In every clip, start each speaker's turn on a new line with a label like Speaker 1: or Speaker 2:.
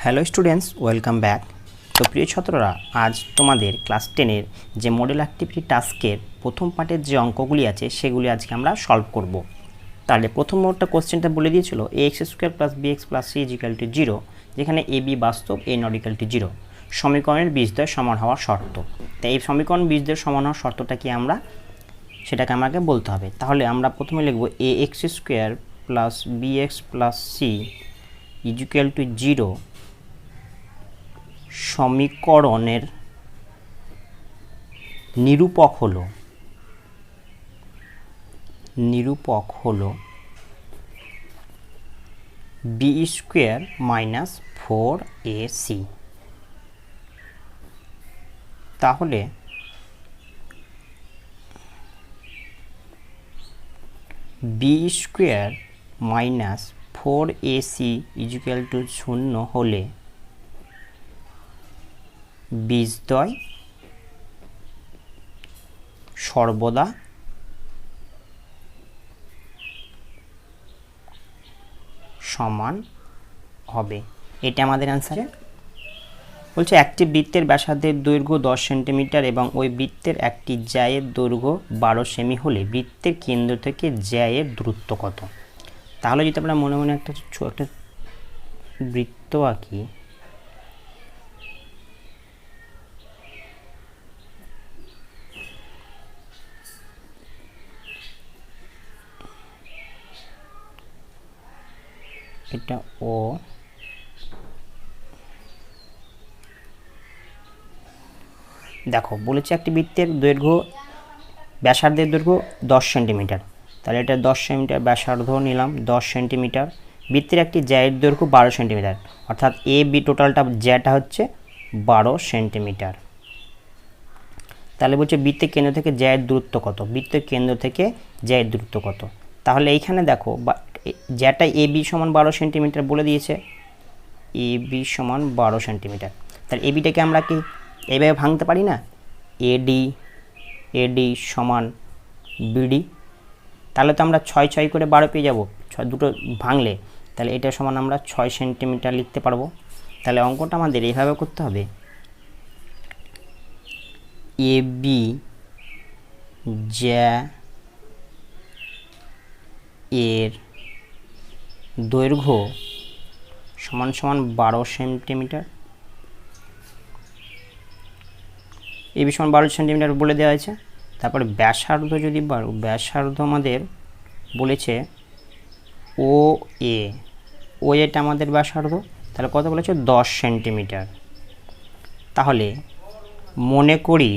Speaker 1: Hello students, welcome back. তো প্রিয় ছাত্ররা, আজ তোমাদের ক্লাস 10-এর যে মডেল অ্যাক্টিভিটি টাস্কের প্রথম পার্টের যে অঙ্কগুলি আছে সেগুলি আজকে আমরা সলভ করব। তাহলে প্রথম নোটটা কোশ্চেনটা বলে দিয়েছিল ax square plus bx plus c is equal to 0, যেখানে a b বাস্তব, a নট ইকুয়াল টু 0। সমীকরণের বীজদ্বয় সমান হওয়ার শর্ত। তাই এই সমীকরণ বীজদ্বয় সমান হওয়ার শর্তটা কি আমরা সেটাকে আমাকে বলতে হবে। তাহলে আমরা প্রথমে লিখব ax square plus bx plus c is equal to 0 সমীকরণের নিরূপক হলো বি স্কোয়ার মাইনাস 4ac। তাহলে B square minus 4ac is equal to 0 হলে বীজদ্বয় সর্বদা সমান হবে। এটা আমাদের অ্যান্সার। বলছে একটি বৃত্তের ব্যাসার্ধের দৈর্ঘ্য 10 সেন্টিমিটার এবং ওই বৃত্তের একটি জ্যায়ের দৈর্ঘ্য 12 সেমি হলে বৃত্তের কেন্দ্র থেকে জ্যায়ের দূরত্ব কত? তাহলে যদি আমরা মনে মনে একটা বৃত্ত আঁকি, এটা ও, দেখো বলেছে একটি বৃত্তের দৈর্ঘ্য ব্যাসার্ধের দৈর্ঘ্য 10 সেন্টিমিটার। তাহলে এটা 10 সেন্টিমিটার ব্যাসার্ধ নিলাম, 10 সেন্টিমিটার। বৃত্তের একটি জ্যায়ের দৈর্ঘ্য 12 সেন্টিমিটার, অর্থাৎ এ বি টোটালটা জ্যাটা হচ্ছে 12 সেন্টিমিটার। তাহলে বলছে বৃত্তের কেন্দ্র থেকে জ্যায়ের দূরত্ব কত? বৃত্তের কেন্দ্র থেকে জ্যায়ের দূরত্ব কত? তাহলে এইখানে দেখো জ্যাটা এ বি সমান 12 সেন্টিমিটার বলে দিয়েছে, এ বি সমান 12 সেন্টিমিটার। তাহলে এ বিটাকে আমরা কি এইভাবে ভাঙতে পারি না? এডি সমান বিডি। তাহলে তো আমরা 6 6 করে 12 পেয়ে যাব, দুটো ভাঙলে। তাহলে এটা সমান আমরা 6 সেন্টিমিটার লিখতে পারবো। তাহলে অঙ্কটা আমাদের এইভাবে করতে হবে, এ বি জ্যা এর দৈর্ঘ্য সমান সমান 12 সেন্টিমিটার, এ বি সমান 12 সেন্টিমিটার বলে দেওয়া হয়েছে। তারপরে ব্যাসার্ধ যদি ব্যাসার্ধ আমাদের বলেছে ও এটা আমাদের ব্যাসার্ধ। তাহলে কত বলেছে? 10 সেন্টিমিটার। তাহলে মনে করি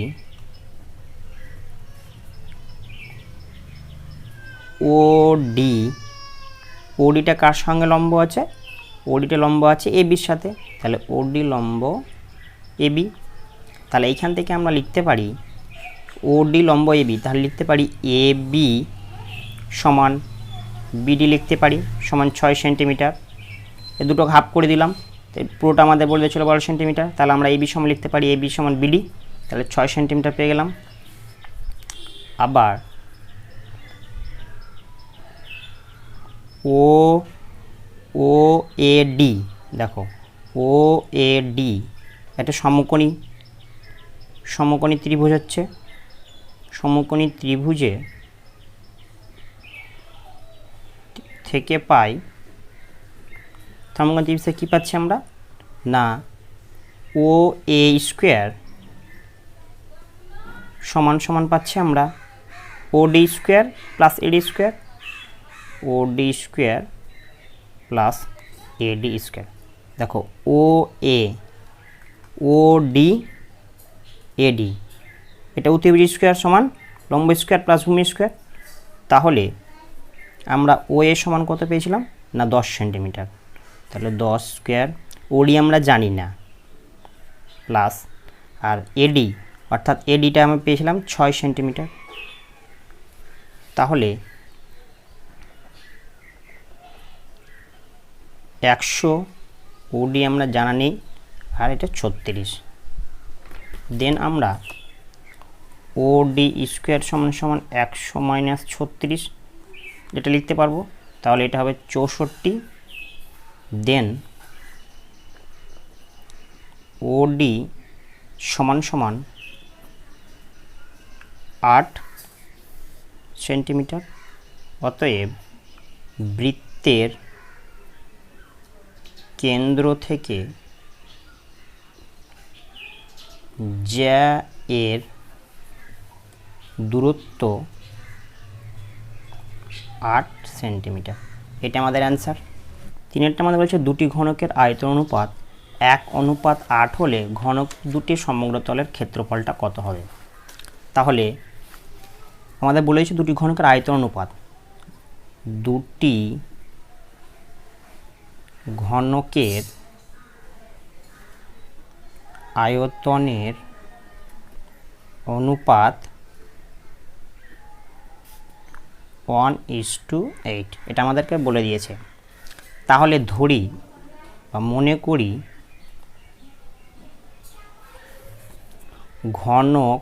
Speaker 1: ওডিটা কার সঙ্গে লম্ব আছে? ওডিটা লম্ব আছে এ বির সাথে। তাহলে ওডি লম্ব এ বি। তাহলে এইখান থেকে আমরা লিখতে পারি ওডি লম্ব এ বি, তাহলে লিখতে পারি এ বি সমান বিডি লিখতে পারি সমান 6 সেন্টিমিটার। এ দুটো হাফ করে দিলাম, পুরোটা আমাদের বলে দিয়েছিল 12 সেন্টিমিটার। তাহলে আমরা এ বি সমান লিখতে পারি এ বি সমান বিডি। তাহলে 6 সেন্টিমিটার পেয়ে গেলাম। আবার ও এ ডি, দেখো ও এ ডি একটা সমকোণী ত্রিভুজ হচ্ছে। সমকোণী ত্রিভুজে থেকে পাই, সমকোণী ত্রিভুজে কী পাচ্ছি আমরা না, ও এ স্কোয়ার সমান সমান পাচ্ছি আমরা O D square plus AD square, O D square plus AD square. দেখো ও ডি এডি এটা অতিভুজ স্কোয়ার সমান লম্ব স্কোয়ার প্লাস ভূমি স্কোয়ার। তাহলে আমরা ও এ সমান কত পেয়েছিলাম না 10 সেন্টিমিটার। তাহলে 10 স্কোয়ার, ওডি আমরা জানি না, প্লাস আর এডি অর্থাৎ এডিটা আমি পেয়েছিলাম 6 সেন্টিমিটার। তাহলে 100 ওডি আমরা জানা নেই, আর এটা 36। দেন আমরা ও ডি স্কোয়ার সমান সমান 100 মাইনাস 36 এটা লিখতে পারবো। তাহলে এটা হবে 64। দেন ওডি সমান সমান 8 সেন্টিমিটার। অতএব বৃত্তের কেন্দ্র থেকে জ্যা এর দূরত্ব 8 সেন্টিমিটার। এটা আমাদের অ্যান্সার। তিনেরটা আমাদের বলছে দুটি ঘনকের আয়তন অনুপাত 1:8 হলে ঘনক দুটি সমগ্র তলের ক্ষেত্রফলটা কত হবে। তাহলে আমাদের বলেছে দুটি ঘনকের আয়তন অনুপাত, দুটি ঘনকের আয়তনের অনুপাত 1:8 এটা আমাদেরকে বলে দিয়েছে। তাহলে ধরি বা মনে করি ঘনক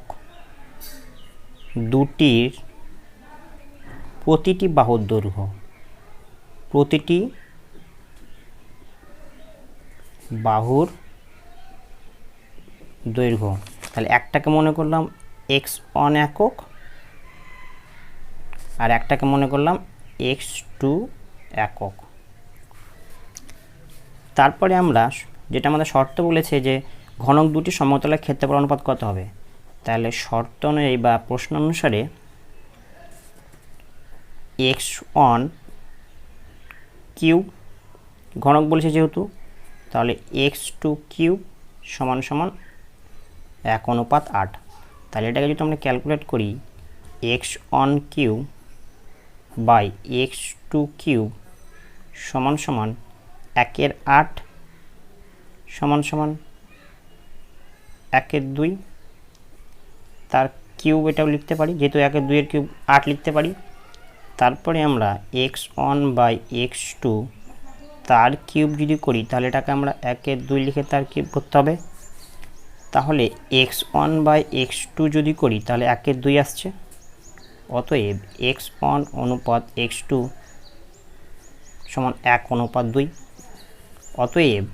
Speaker 1: দুটির প্রতিটি বাহুর দৈর্ঘ্য, প্রতিটি বাহুর দৈর্ঘ্য, তাহলে একটাকে মনে করলাম x1 একক আর একটাকে মনে করলাম x2 একক। তারপরে আমরা যেটা আমাদের শর্ত বলেছে যে ঘনক দুটি সমতলের ক্ষেত্রফল অনুপাত কত হবে, তাহলে শর্ত অনুযায়ী বা প্রশ্ন অনুসারে x1 কিউব ঘনক বলেছে যেহেতু, তাহলে x2 কিউব সমান সমান 1:8। তাহলে এটাকে যদি আমরা ক্যালকুলেট করি x1 cube by x2 cube সমান সমান 1/8 সমান সমান 1/2, তার কিউব এটাও লিখতে পারি, যেহেতু 1/2 এর কিউব 8 লিখতে পারি। তারপরে আমরা x1 বাই x2 তার কিউব যদি করি তাহলে এটাকে আমরা 1/2 লিখে তার কিউব করতে হবে। তাহলে x1 বাই x2 যদি করি তাহলে 1/2 আসছে। অতএব x1 অনুপাত x2 সমান 1:2। অতএব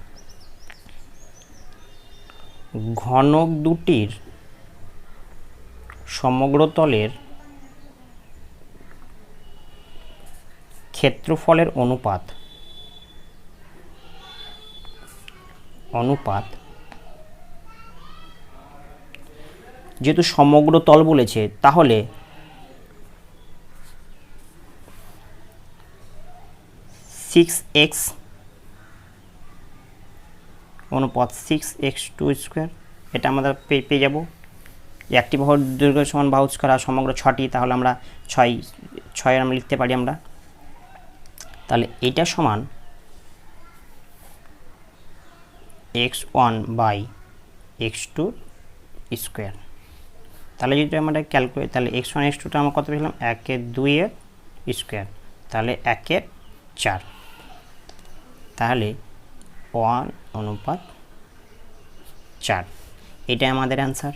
Speaker 1: ঘনক দুটির সমগ্র তলের ক্ষেত্রফলের অনুপাত যেহেতু সমগ্র তল বলেছে তাহলে 6x অনুপাত 6x2 স্কোয়ার, এটা আমরা পেয়ে যাব। একটি বাহুর দৈর্ঘ্য সমান বাহু স্কোয়ার আর সমগ্র 6টি, তাহলে আমরা 6 আমরা লিখতে পারি আমরা। তাহলে এইটা সমান x1 বাই x2 স্কোয়ার। তাহলে যদি আমরা ক্যালকুলেট, তাহলে x1 x2টা আমরা কত পেলাম 1/2 এর স্কোয়ার, তাহলে 1/4। তাহলে 1:4, এটাই আমাদের অ্যান্সার।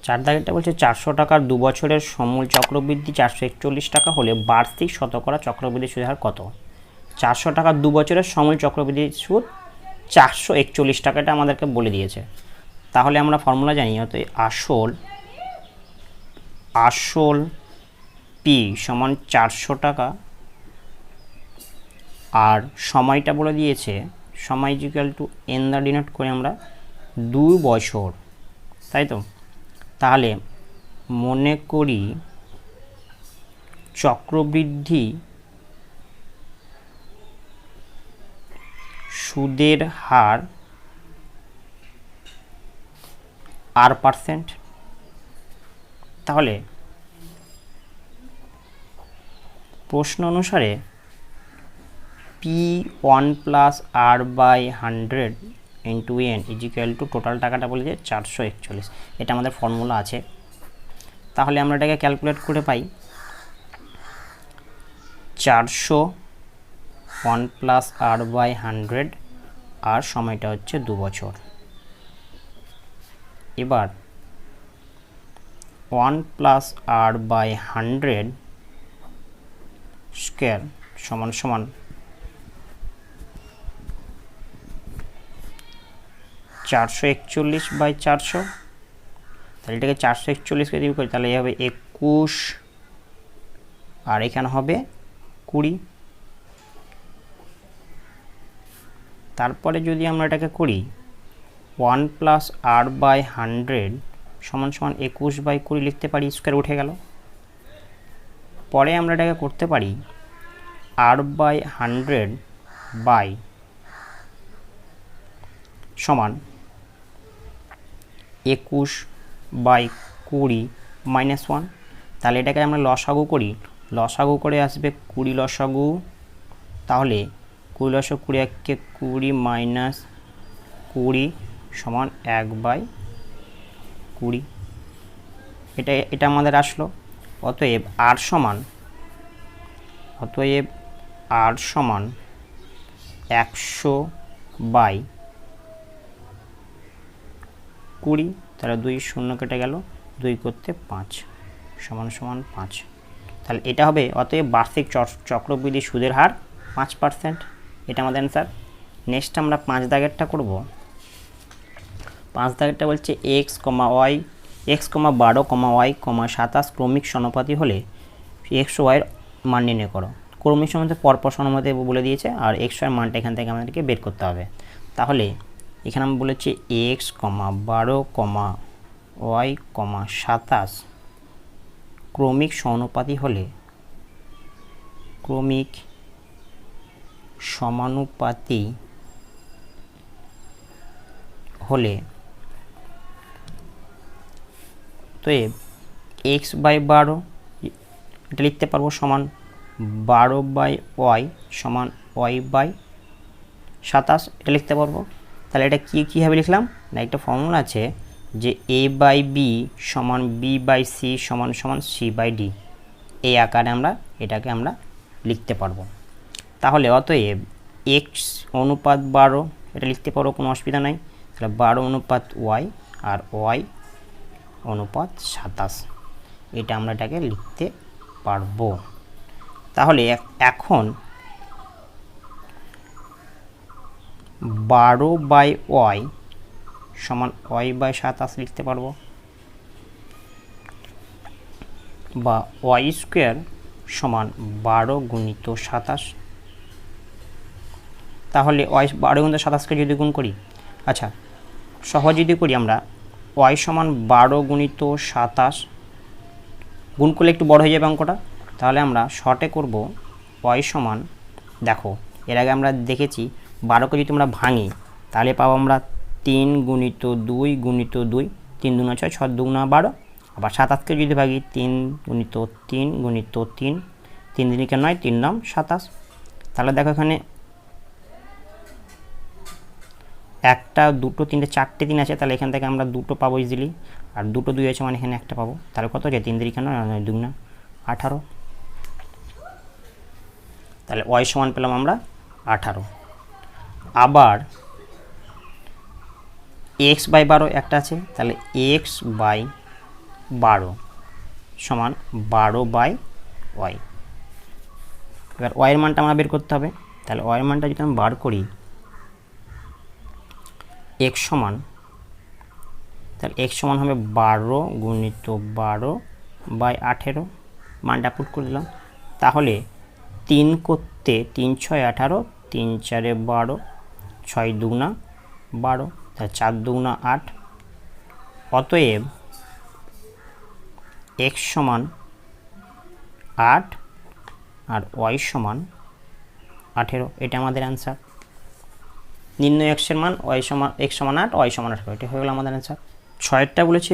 Speaker 1: 4 দাগেরটা বলছে 400 টাকার 2 বছরের সমূল চক্রবৃদ্ধি 441 টাকা হলে বার্ষিক শতকরা চক্রবৃদ্ধি সুদের হার কত। 400 টাকার 2 বছরের সমূল চক্রবৃদ্ধি সুদ 441 টাকাটা আমাদেরকে বলে দিয়েছে। তাহলে আমরা ফর্মুলা জানি, অতএব আসল পি সমান 400 টাকা আর সময়টা বলে দিয়েছে সময় ইকুয়াল টু এন দ্বারা ডিনোট করে আমরা 2 বছর, তাই তো। তাহলে মনে করি চক্রবৃদ্ধি সুদের হার r%। তাহলে প্রশ্ন অনুসারে P1 plus r/100 into n is equal to total টাকাটা বলে যে 441, এটা আমাদের ফর্মুলা আছে। তাহলে আমরা এটাকে ক্যালকুলেট করে পাই 401 প্লাস r/100 আর সময়টা হচ্ছে 2 বছর। এবার 1 প্লাস r/100 স্কোয়ার সমান সমান 441/400, তাহলে এটাকে 441কে যদি করি তাহলে এই হবে 21, আর এখানে হবে 20। তারপরে যদি আমরা এটাকে করি 1 + r/100 সমান সমান 21/20 লিখতে পারি, স্কোয়ার উঠে গেল। পরে আমরা এটাকে করতে পারি r/100 বাই সমান 21/20 - 1। তাহলে এটাকে আমরা লসাগু করি, লসাগু করে আসবে 20 লসাগু, তাহলে 20 লসাগু 20 × 20 - 20 সমান 1/20। এটা আমাদের আসলো। অতএব r সমান 100/20, তাহলে 2 শূন্য কেটে গেল, 2 করতে 5 সমান সমান 5। তাহলে এটা হবে, অতএব বার্ষিক চক্রবৃদ্ধি সুদের হার 5%। এটা আমাদের অ্যান্সার। নেক্সট আমরা 5 দাগেরটা করব। 5 দাগেরটা বলছে x, y, x, 12, y, 27 ক্রমিক সমানুপাতি হলে x ও y এর মান নির্ণয় করো। ক্রমিক সমানুপাতি পরপর সমানুপাতি বলে দিয়েছে, আর x এর মানটা এখান থেকে আমাদেরকে বের করতে হবে। তাহলে এখানে আমি বলেছি x, 12, y, 27 ক্রমিক সমানুপাতি হলে তো x/12 এটা লিখতে পারবো সমান 12/y সমান y/27 এটা লিখতে পারবো। তাহলে এটা কীভাবে লিখলাম না, একটা ফর্মুলা আছে যে a/b সমান b/c সমান সমান c/d, এই আকারে এটাকে আমরা লিখতে পারবো। তাহলে অতএব x অনুপাত 12 এটা লিখতে পারো, কোনো অসুবিধা নাই। তাহলে 12 অনুপাত y আর y অনুপাত 27, এটা আমরা এটাকে লিখতে পারবো। তাহলে এখন 12/y সমান y/27 লিখতে পারবো, বা y² সমান 12 × 27। তাহলে 12 × 27কে যদি গুণ করি, আচ্ছা সহজ যদি করি আমরা, y সমান 12 × 27 গুণ করলে একটু বড় হয়ে যাবে অঙ্কটা। তাহলে আমরা শর্টে করব y সমান, দেখো এর আগে আমরা দেখেছি 12কে যদি আমরা ভাঙি তাহলে পাবো আমরা 3 × 2 × 2, 3 × 2 = 6, 6 × 2 = 12। আবার 27কে যদি ভাগি 3 × 3 × 3, 3 × 9, 3 × 27। তাহলে দেখো এখানে 1 2 3 4টে 3 আছে, তাহলে এখান থেকে আমরা 2টো পাবো ইজিলি, আর 2টো 2 আছে মানে এখানে একটা পাবো। তাহলে কত হচ্ছে 3 × 9, 2 × 18। তাহলে y সমান পেলাম আমরা 18। আবার x/12 একটা আছে, তাহলে x/12 সমান 12/y। এবার y এর মানটা আমরা বের করতে হবে। তাহলে y এর মানটা যদি আমি বার করি, x সমান, তাহলে x সমান হবে 12 × 12/18, মানটা পুট করে দিলাম। তাহলে 3 করতে 3 × 6 = 18, 3 × 4 = 12, 6 × 2 = 12, তাহলে 4 × 2 = 8। অতএব x সমান 8 আর y সমান 18, এটা আমাদের অ্যান্সার। নির্ণয় x এর মান x সমান 8, y সমান 18, এটা হয়ে গেল আমাদের অ্যান্সার। 6টা বলেছে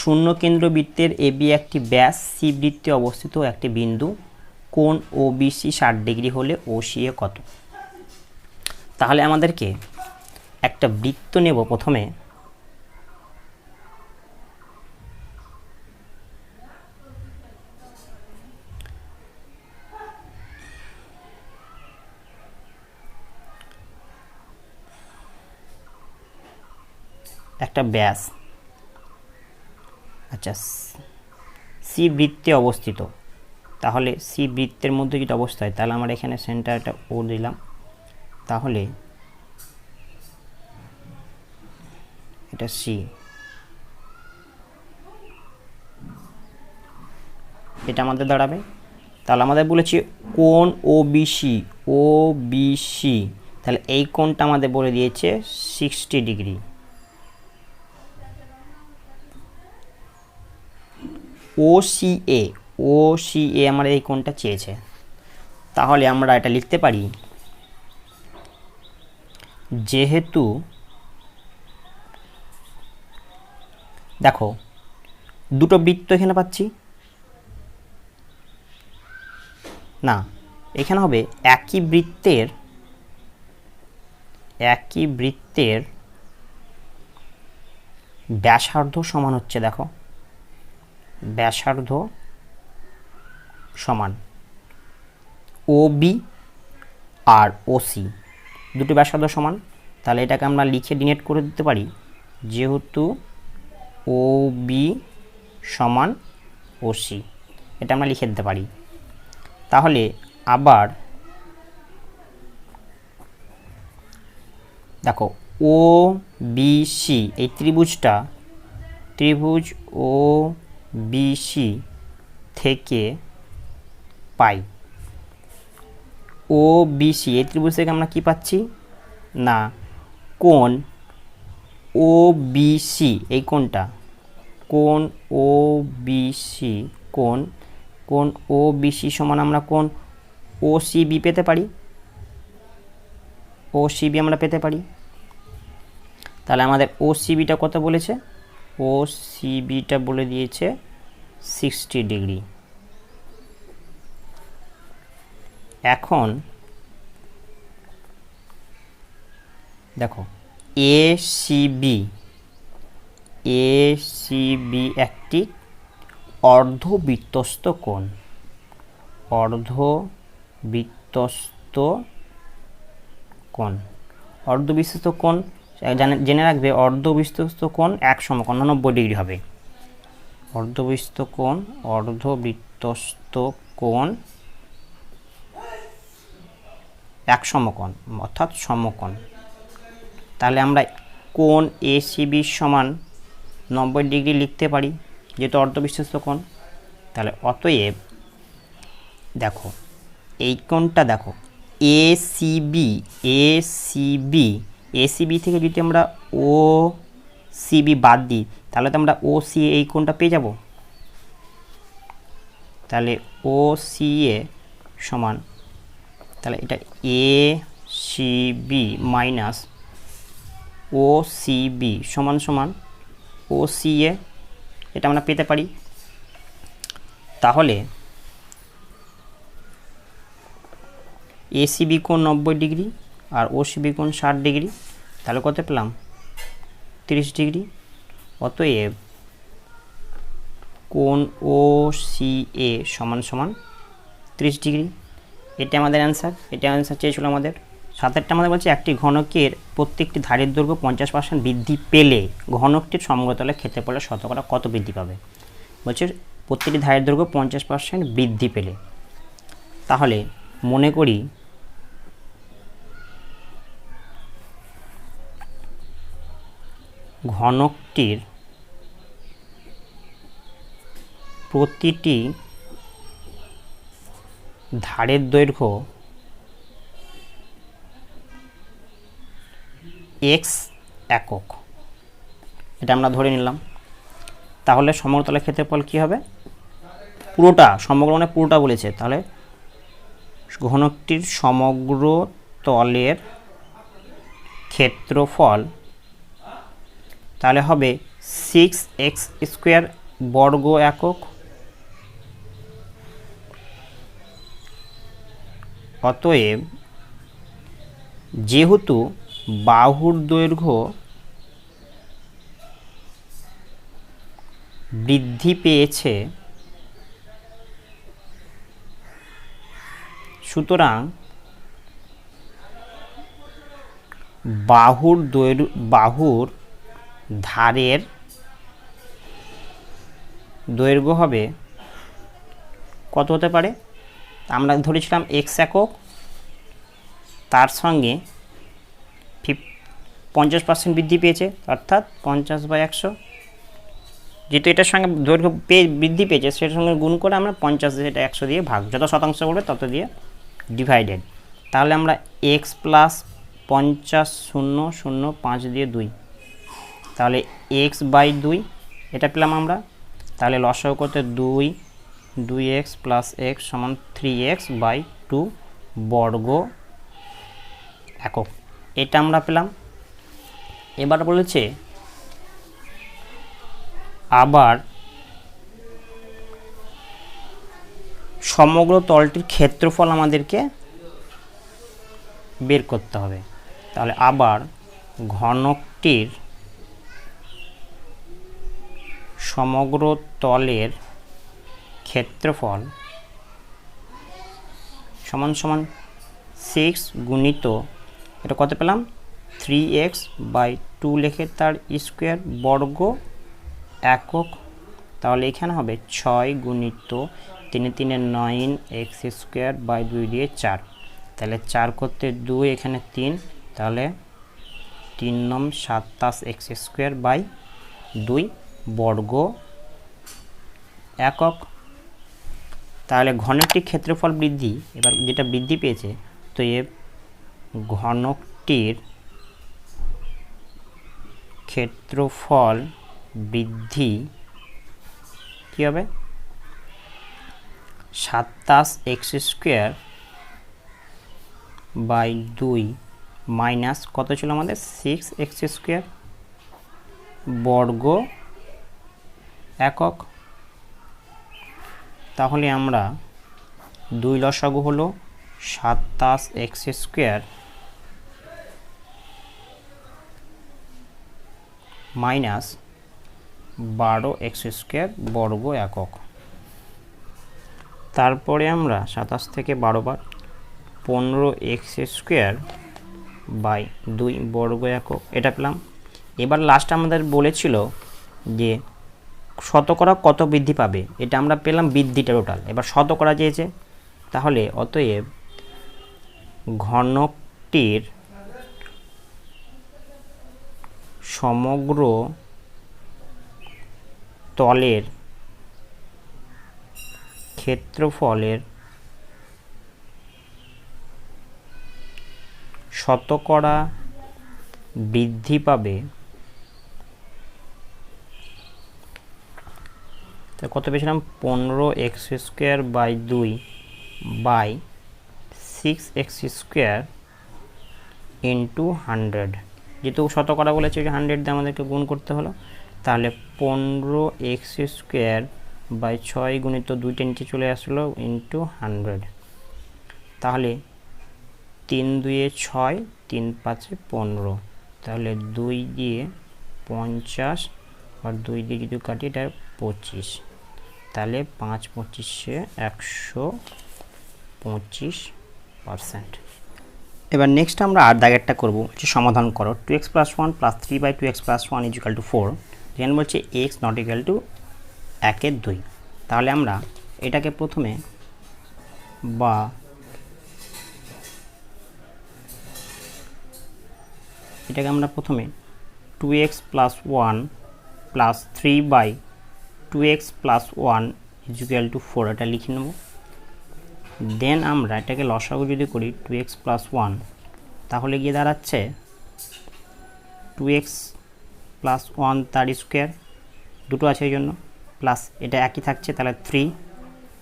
Speaker 1: 0 কেন্দ্র বৃত্তের AB একটি ব্যাস C বৃত্তে অবস্থিত একটি বিন্দু, কোণ OBC 60 ডিগ্রি হলে OCA কত। তাহলে আমাদেরকে একটা বৃত্ত নেব, প্রথমে একটা ব্যাস, আচ্ছা সি বৃত্তে অবস্থিত, তাহলে সি বৃত্তের মধ্যে যদি অবস্থা হয় তাহলে আমরা এখানে সেন্টারটা ও দিলাম। তাহলে এটা সি, এটা আমাদের দাঁড়াবে। তাহলে আমাদের বলেছি কোণ ওবিসি, ওবিসি, তাহলে এই কোণটা আমাদের বলে দিয়েছে 60 ডিগ্রি। ওসিএ, ওসিএ আমার এই কোণটা চেয়েছে, তাহলে আমরা এটা লিখতে পারি যেহেতু দেখো দুটো বৃত্ত এখানে পাচ্ছি না, এখানে হবে একই বৃত্তের ব্যাসার্ধ সমান হচ্ছে, দেখো ব্যাসার্ধ সমান ওবি আর ওসি, দুটো ব্যাসার্ধ সমান। তাহলে এটাকে আমরা লিখে ডিনোট করে দিতে পারি যেহেতু ওবি সমান ওসি, এটা আমরা লিখে দিতে পারি। তাহলে আবার দেখো ও বিসি, এই ত্রিভুজ ও বিসি থেকে পাই, ও বিসি এই ত্রিভুজ থেকে আমরা কি পাচ্ছি না, কোণ ও বিসি, এই কোণটা কোণ ও বিসি, কোণ ও বিসি সমান আমরা কোণ ও সিবি পেতে পারি, ও সিবি আমরা পেতে পারি। তাহলে আমাদের ও সিবিটা কত বলেছে, ও সিবিটা বলে দিয়েছে 60 ডিগ্রি। এখন দেখো এসিবি একটি অর্ধবৃত্তস্থ কোণ, অর্ধবৃত্তস্থ কোণ জেনে রাখবে, অর্ধবৃত্তস্থ কোণ এক সমকোণ 90 ডিগ্রি হবে। অর্ধবৃত্তস্থ কোণ এক সমকোণ অর্থাৎ সমকোণ। তাহলে আমরা কোণ এসিবি সমান 90 ডিগ্রি লিখতে পারি যেহেতু অর্ধবৃত্তস্থ কোণ। তাহলে অতএব দেখো এই কোণটা দেখো এসিবি থেকে যদি আমরা ও সিবি বাদ দিই তাহলে তো আমরা ও সি এই কোণটা পেয়ে যাব। তাহলে ও সি এ সমান, তাহলে এটা এ সিবি মাইনাস ও সিবি সমান ও সি এ, এটা আমরা পেতে পারি। তাহলে এসিবি কোণ 90 ডিগ্রি আর ওসিবি কোণ 60 ডিগ্রি, তাহলে কত পেলাম 30 ডিগ্রি। অতএব কোণ ও সি এ সমান 30 ডিগ্রি, এটা আমাদের অ্যান্সার। এটা অ্যান্সার চেয়েছিল আমাদের। সাতেরটা আমাদের বলছে একটি ঘনকের প্রত্যেকটি ধারের দৈর্ঘ্য 50% বৃদ্ধি পেলে ঘনকটির সমগ্রতলের ক্ষেত্রফলের শতকরা কত বৃদ্ধি পাবে। বলছে প্রত্যেকটি ধারের দৈর্ঘ্য 50% বৃদ্ধি পেলে। তাহলে মনে করি ঘনকটির প্রতিটি ধারের দৈর্ঘ্য x একক, এটা আমরা ধরে নিলাম। তাহলে সমগ্রতলের ক্ষেত্রফল কী হবে, পুরোটা, সমগ্র মানে পুরোটা বলেছে, তাহলে ঘনকটির সমগ্র তলের ক্ষেত্রফল তাহলে হবে 6x² বর্গ একক। অতএব যেহেতু বাহুর দৈর্ঘ্য বৃদ্ধি পেয়েছে সুতরাং বাহুর ধারের দৈর্ঘ্য হবে কত হতে পারে, আমরা ধরেছিলাম x একক, তার সঙ্গে 50% বৃদ্ধি পেয়েছে, অর্থাৎ 50/100। যেহেতু এটার সঙ্গে দৈর্ঘ্য বৃদ্ধি পেয়েছে, সেটার সঙ্গে গুণ করে আমরা 50 দিয়ে এটা 100 দিয়ে ভাগ, যত শতাংশ বলবে তত দিয়ে ডিভাইডেড। তাহলে আমরা এক্স প্লাস 50,005 দিয়ে 2, তাহলে x/2 এটা পেলাম আমরা। তাহলে লসাগু করতে 2x প্লাস x সমান 3x/2 বর্গ একক, এটা আমরা পেলাম। এবার বলেছে আবার সমগ্র তলটির ক্ষেত্রফল আমাদেরকে বের করতে হবে। তাহলে আবার ঘনকটির সমগ্র তলের ক্ষেত্রফল সমান সমান 6 গুণিত এটা কত পেলাম 3x/2 লিখে তার স্কোয়ার বর্গ একক। তাহলে এখানে হবে 6 গুণিত 3 3 9 x²/2 দিয়ে 4, তাহলে 4 করতে 2 এখানে 3, তাহলে 3 9 27 x²/2 বর্গ একক। তাহলে ঘনকটির ক্ষেত্রফল বৃদ্ধি, এবার যেটা বৃদ্ধি পেয়েছে, তো এ ঘনকটির ক্ষেত্রফল বৃদ্ধি কী হবে 27 x²/2 মাইনাস কত ছিল আমাদের 6 x² বর্গ একক। তাহলে আমরা 2 লসাগু হলো 27 x² মাইনাস 12 x² বর্গ একক। তারপরে আমরা 27 থেকে 12 বার 15 x²/2 বর্গ একক এটা পেলাম। এবার লাস্ট আমাদের বলেছিল যে শতকরা কত বৃদ্ধি পাবে, এটা আমরা পেলাম বৃদ্ধিটা টোটাল, এবার শতকরা চেয়েছে। তাহলে অতএব ঘনকটির সমগ্র তলের ক্ষেত্রফলের শতকরা বৃদ্ধি পাবে, তো কত পেয়েছিলাম 15 x²/2 বাই 6 x² ইন্টু 100, যেহেতু শতকরা বলেছে 100 দিয়ে আমাদেরকে গুণ করতে হলো। তাহলে 15 x²/6 গুণিত 2টা নিচে চলে আসলো ইন্টু 100, তাহলে 3 2 6 3 5 15, তাহলে 2 দিয়ে 50 আর 2 দিয়ে যদি কাটি এটা 25, তাহলে 5 25 125%। এবার নেক্সট আমরা আর দাগেরটা করবো, হচ্ছে সমাধান করো 2x + 1 + 3/2x + 1 = 4, যেখানে বলছে x ≠ = 1/2। তাহলে আমরা এটাকে প্রথমে বা এটাকে আমরা প্রথমে 2x + 1 + 3/2x + 1 = 4 এটা লিখে নেব। দেন আমরা এটাকে লসাগু যদি করি 2x + 1, তাহলে গিয়ে দাঁড়াচ্ছে 2x + 1 তার স্কোয়ার, দুটো আছে এই জন্য, প্লাস এটা একই থাকছে, তাহলে 3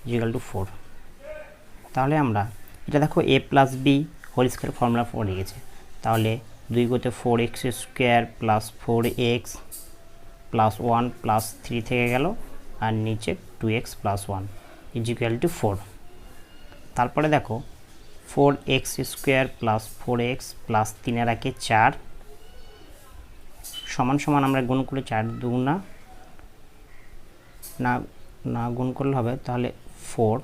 Speaker 1: = 4। তাহলে আমরা এটা দেখো a + b whole square formula 4 লিখেছে, তাহলে 2 × 4x² + 4x + 1 + 3 থেকে গেল, আর নিচে 2x + 1 = 4। তারপরে দেখো 4x² + 4x + 3 এর একে 4 সমান সমান আমরা গুণ করে 4 দুগুণা না গুণ করলে হবে, তাহলে 4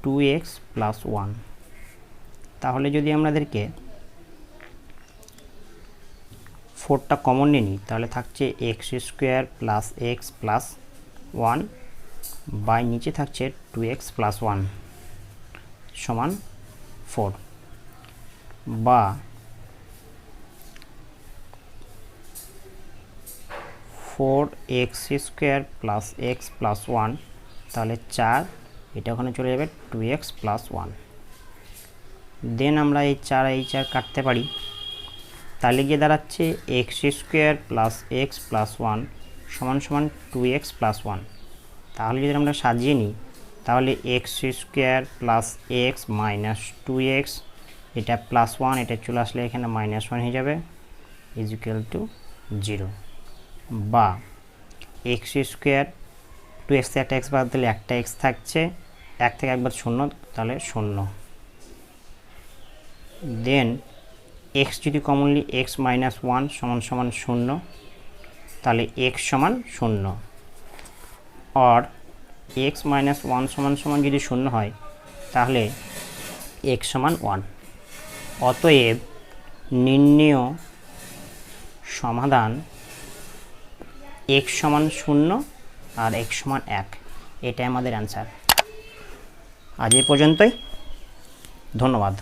Speaker 1: 2x + 1। তাহলে যদি আমাদেরকে 4টা কমন নিই, তাহলে থাকছে x² + x + 1 বাই নিচে থাকছে 2x + 1 সমান 4, বা 4x² প্লাস এক্স প্লাস 1, তাহলে 4, এটা ওখানে চলে যাবে 2x প্লাস 1। দেন আমরা এই 4 এই 4 কাটতে পারি, তাহলে গিয়ে দাঁড়াচ্ছে x² প্লাস এক্স প্লাস 1 সমান সমান 2x প্লাস 1। তাহলে যদি আমরা সাজিয়ে নিই, তাহলে x² plus x minus 2x, এটা প্লাস 1, এটা চলে আসলে এখানে মাইনাস 1 হয়ে যাবে, ইজ ইকুয়াল টু 0। বা x², 2x থেকে একটা এক্স বাদ দিলে একটা এক্স থাকছে, 1 থেকে একবার 0, তাহলে 0। দেন x যদি কমনলি x মাইনাস 1 সমান সমান 0, তাহলে x সমান 0। আর x মাইনাস 1 সমান সমান যদি 0 হয়, তাহলে x সমান 1। অতএব নির্ণেয় সমাধান x সমান 0 আর x সমান 1, এটাই আমাদের অ্যান্সার। আজ এই পর্যন্তই, ধন্যবাদ।